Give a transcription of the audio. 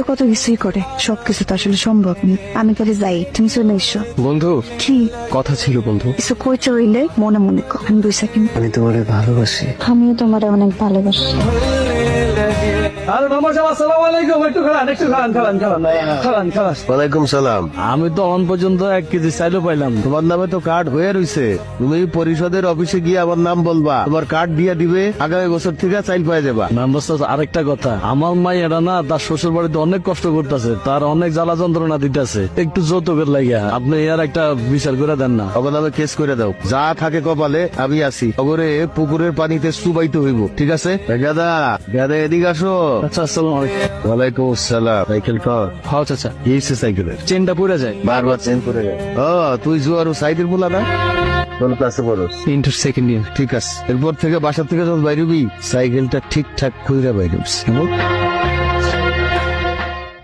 তো কত কিছুই করে, সবকিছু তো আসলে সম্ভব নেই। আমি তাহলে যাই, তুমি চলে এসো। বন্ধু কি কথা ছিল বন্ধু। কিছু কই চইলে মনে মনে কর। আমি 2 সেকেন্ড। আমি তোমারে ভালোবাসি। আমিও তোমার অনেক ভালোবাসি। আরে মামা সাহেব আসসালামু আলাইকুম। একটু খালান। ওয়ালাইকুম সালাম। আমি তো অন পর্যন্ত 1 কেজি চাইলো পাইলাম। তোমার নামে তো কার্ড হয়ে রইছে, তুমি পরিষদের অফিসে গিয়ে আমার নাম বলবা, তোমার কার্ড দিয়ে দিবে, আগামী বছর থেকে চাইল পাই যাবা। মেম্বার সাহেব আরেকটা কথা, আমার মাই এটা না তার শ্বশুর বাড়িতে অনেক কষ্ট করতেছে, তার অনেক জ্বালা যন্ত্রণা দিতেছে, একটু যৌতুকের লাগিয়া আপনি এর একটা বিচার করে দেন না। তখন নামে কেস করে দাও, যা থাকে কপালে আমি আছি। খবরে পুকুরের পানিতে সুবাইতে হইব, ঠিক আছে? গাদা গাদা এদিকে আসো। আচ্ছা আসসালামু আলাইকুম। ওয়ালাইকুম আসসালাম। সাইকেল কর। হ্যাঁ চাচা, কি হয়েছে সাইকেলের? চেনটা পড়ে যায়। বারবার চেঞ্জ করে যায়। ও তুই জুয়ারু সাইকেল বলা না? কোন ক্লাসে পড়োস? Inter second year. ঠিক আছে, এরপর থেকে বাসা থেকে যখন বাইরবি সাইকেলটা ঠিকঠাক খুঁজে বাইরবি।